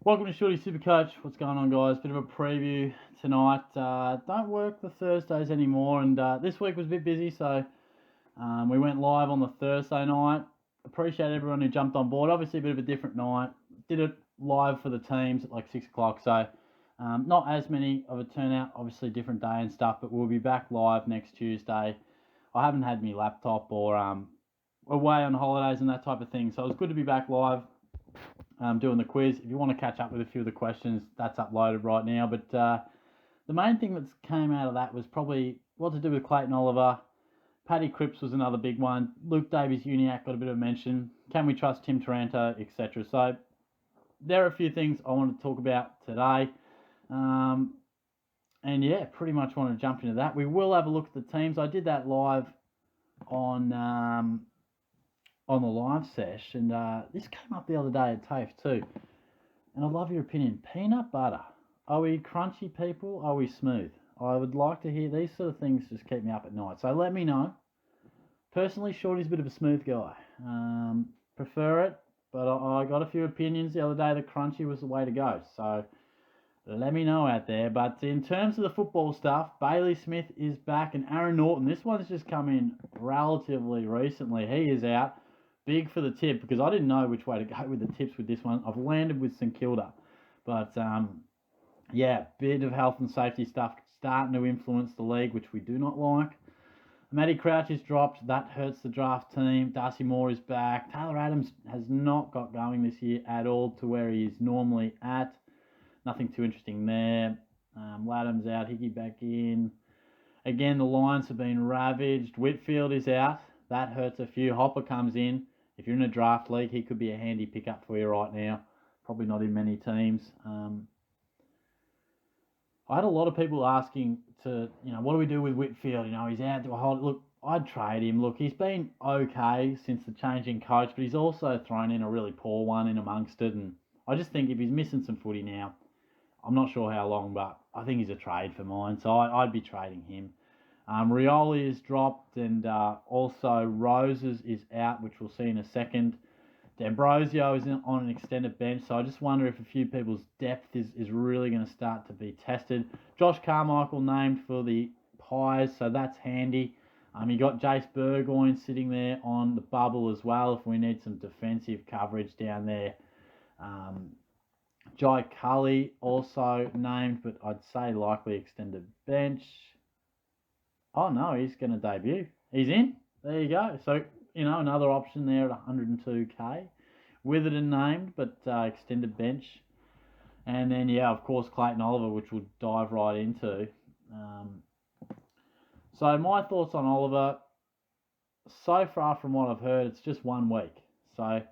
Welcome to Shorty SuperCoach. What's going on, guys? Bit of a preview tonight. Don't work the Thursdays anymore, and this week was a bit busy, so we went live on the Thursday night. Appreciate everyone who jumped on board. Obviously, a bit of a different night. Did it live for the teams at like 6 o'clock, so not as many of a turnout. Obviously, different day and stuff, but we'll be back live next Tuesday. I haven't had my laptop or away on holidays and that type of thing, so it was good to be back live. Doing the quiz. If you want to catch up with a few of the questions, that's uploaded right now. But the main thing that came out of that was probably what to do with Clayton Oliver. Paddy Cripps was another big one. Luke Davies-Uniacke got a bit of a mention. Can we trust Tim Taranto, etc. So there are a few things I want to talk about today. And yeah, pretty much want to jump into that. We will have a look at the teams. I did that live on the live sesh, and this came up the other day at TAFE too, and I'd love your opinion. Peanut butter, are we crunchy people, are we smooth? I would like to hear these sort of things. Just keep me up at night, so let me know. Personally, Shorty's a bit of a smooth guy, prefer it, but I got a few opinions the other day that crunchy was the way to go, so let me know out there. But in terms of the football stuff, Bailey Smith is back, and Aaron Norton, this one's just come in relatively recently. He is out. Big for the tip, because I didn't know which way to go with the tips with this one. I've landed with St Kilda. But, yeah, bit of health and safety stuff starting to influence the league, which we do not like. Matty Crouch is dropped. That hurts the draft team. Darcy Moore is back. Taylor Adams has not got going this year at all to where he is normally at. Nothing too interesting there. Ladham's out. Hickey back in. Again, the Lions have been ravaged. Whitfield is out. That hurts a few. Hopper comes in. If you're in a draft league, he could be a handy pickup for you right now. Probably not in many teams. I had a lot of people asking what do we do with Whitfield? He's out. Do I hold it? Look, I'd trade him. Look, he's been okay since the changing coach, but he's also thrown in a really poor one in amongst it. And I just think if he's missing some footy now, I'm not sure how long, but I think he's a trade for mine. So I'd be trading him. Rioli is dropped, and also Roses is out, which we'll see in a second. D'Ambrosio is on an extended bench, so I just wonder if a few people's depth is really going to start to be tested. Josh Carmichael named for the Pies, so that's handy. You got Jace Burgoyne sitting there on the bubble as well if we need some defensive coverage down there. Jai Cully also named, but I'd say likely extended bench. Oh, no, he's going to debut. He's in. There you go. So, another option there at 102k. Witherden named, but extended bench. And then, yeah, of course, Clayton Oliver, which we'll dive right into. So my thoughts on Oliver, so far from what I've heard, it's just 1 week. So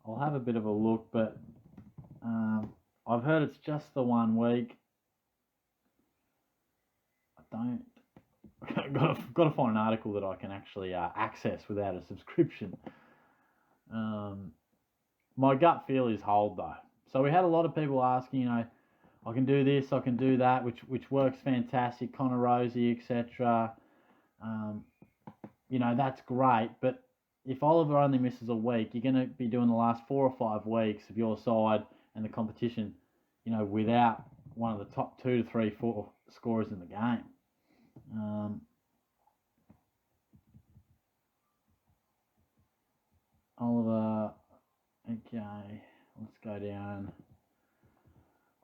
I'll have a bit of a look, but I've heard it's just the 1 week. I've got to find an article that I can actually access without a subscription. My gut feel is hold, though. So we had a lot of people asking, I can do this, I can do that, which works fantastic. Connor Rosie, etc. That's great. But if Oliver only misses a week, you're going to be doing the last 4 or 5 weeks of your side and the competition, without one of the top 2 to 3, 4 scorers in the game. Oliver, okay, let's go down.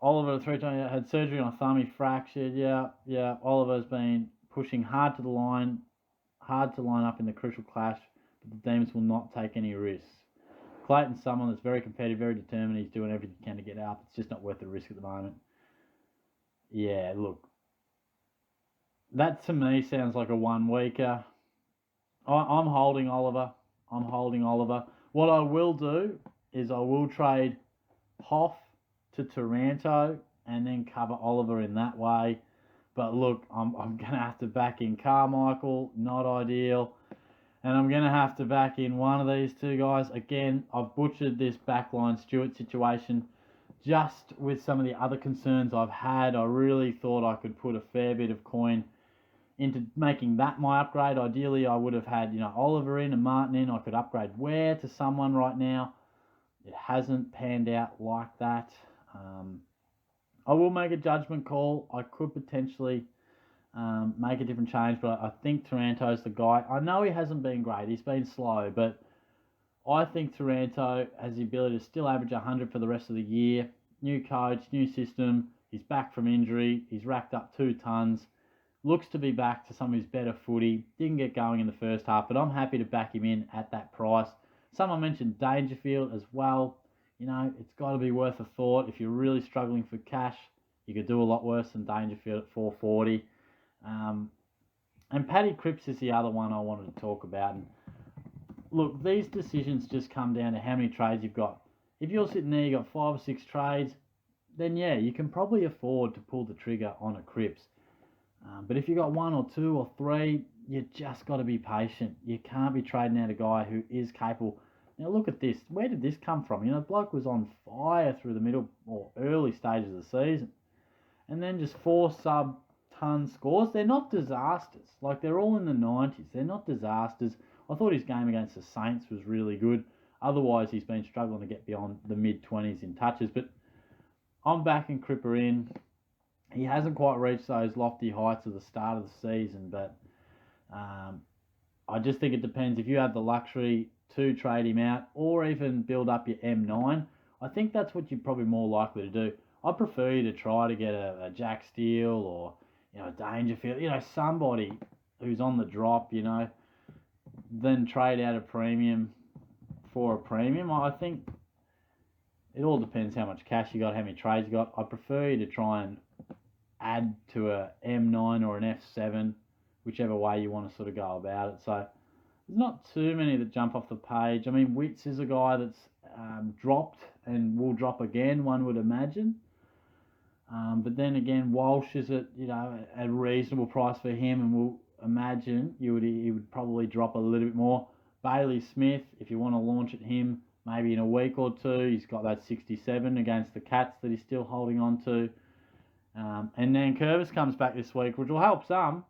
Oliver, 3 times had surgery on a thumb, he fractured. Yeah. Oliver's been pushing hard to line up in the crucial clash, but the Demons will not take any risks. Clayton's someone that's very competitive, very determined. He's doing everything he can to get up. It's just not worth the risk at the moment. Yeah, look. That to me sounds like a 1 weeker. I'm holding Oliver. What I will do is I will trade Hoff to Taranto and then cover Oliver in that way. But look, I'm going to have to back in Carmichael. Not ideal. And I'm going to have to back in one of these two guys. Again, I've butchered this backline Stewart situation. Just with some of the other concerns I've had, I really thought I could put a fair bit of coin into making that my upgrade. Ideally, I would have had, Oliver in and Martin in. I could upgrade Ware to someone right now. It hasn't panned out like that. I will make a judgment call. I could potentially make a different change, but I think Taranto's the guy. I know he hasn't been great. He's been slow, but I think Taranto has the ability to still average 100 for the rest of the year. New coach, new system. He's back from injury. He's racked up 2 tons. Looks to be back to some of his better footy. Didn't get going in the first half, but I'm happy to back him in at that price. Someone mentioned Dangerfield as well. You know, it's got to be worth a thought. If you're really struggling for cash, you could do a lot worse than Dangerfield at 440. And Paddy Cripps is the other one I wanted to talk about. And look, these decisions just come down to how many trades you've got. If you're sitting there, you've got 5 or 6 trades, then yeah, you can probably afford to pull the trigger on a Cripps. But if you've got 1 or 2 or 3, you just got to be patient. You can't be trading out a guy who is capable. Now look at this. Where did this come from? You know, the bloke was on fire through the middle or early stages of the season. And then just 4 sub-ton scores. They're not disasters. Like, they're all in the 90s. They're not disasters. I thought his game against the Saints was really good. Otherwise, he's been struggling to get beyond the mid-20s in touches. But I'm backing Cripper in. He hasn't quite reached those lofty heights at the start of the season, but I just think it depends. If you have the luxury to trade him out or even build up your M9, I think that's what you're probably more likely to do. I prefer you to try to get a Jack Steele or, you know, Dangerfield, you know, somebody who's on the drop, you know, than trade out a premium for a premium. I think it all depends how much cash you got, how many trades you got. I prefer you to try and add to a M9 or an F7, whichever way you want to sort of go about it. So there's not too many that jump off the page. I mean, Witts is a guy that's dropped and will drop again, one would imagine. But then again, Walsh is at, you know, a reasonable price for him, and we'll imagine he would probably drop a little bit more. Bailey Smith, if you want to launch at him, maybe in a week or 2, he's got that 67 against the Cats that he's still holding on to. And then Curvis comes back this week, which will help some.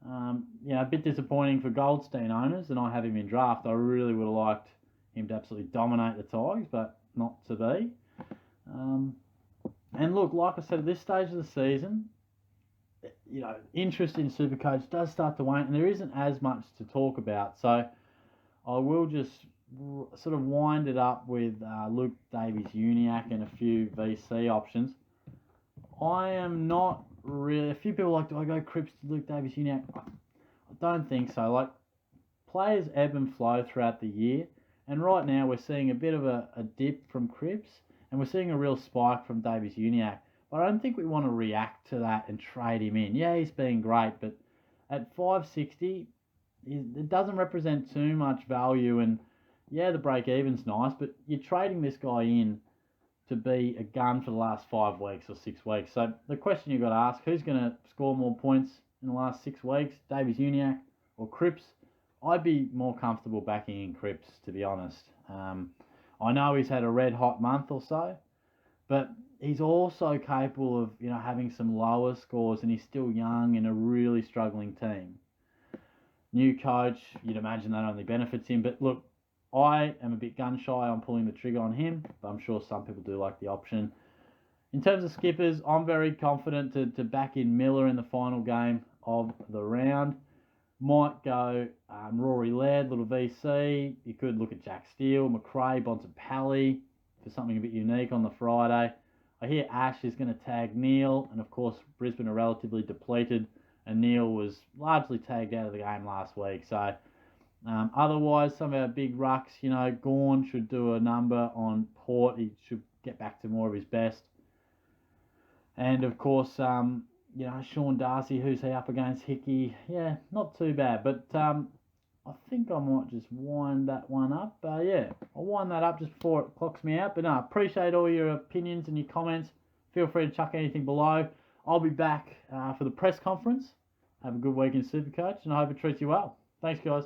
You know, a bit disappointing for Goldstein owners, and I have him in draft. I really would have liked him to absolutely dominate the Tigers, but not to be. And look, like I said, at this stage of the season, you know, interest in SuperCoach does start to wane, and there isn't as much to talk about. So I will just sort of wind it up with Luke Davies-Uniacke and a few VC options. I am not really... A few people are like, do I go Cripps to Luke Davies-Uniacke? I don't think so. Like, players ebb and flow throughout the year, and right now we're seeing a bit of a dip from Cripps, and we're seeing a real spike from Davies-Uniacke. But I don't think we want to react to that and trade him in. Yeah, he's been great, but at 560, it doesn't represent too much value. And yeah, the break-even's nice, but you're trading this guy in to be a gun for the last 5 weeks or 6 weeks. So the question you've got to ask, who's going to score more points in the last 6 weeks, Davies-Uniacke or Cripps? I'd be more comfortable backing in Cripps, to be honest. I know he's had a red-hot month or so, but he's also capable of, you know, having some lower scores, and he's still young in a really struggling team. New coach, you'd imagine that only benefits him. But look, I am a bit gun-shy on pulling the trigger on him, but I'm sure some people do like the option. In terms of skippers, I'm very confident to back in Miller in the final game of the round. Might go Rory Laird, little VC. You could look at Jack Steele, McRae, Bontempelli for something a bit unique on the Friday. I hear Ash is going to tag Neil, and of course Brisbane are relatively depleted, and Neil was largely tagged out of the game last week. So otherwise, some of our big rucks, you know, Gawn should do a number on Port. He should get back to more of his best. And of course, you know, Sean Darcy, who's he up against? Hickey. Yeah, not too bad. But I think I might just wind that one up. Yeah, I'll wind that up just before it clocks me out. But no, I appreciate all your opinions and your comments. Feel free to chuck anything below. I'll be back for the press conference. Have a good week in SuperCoach, and I hope it treats you well. Thanks, guys.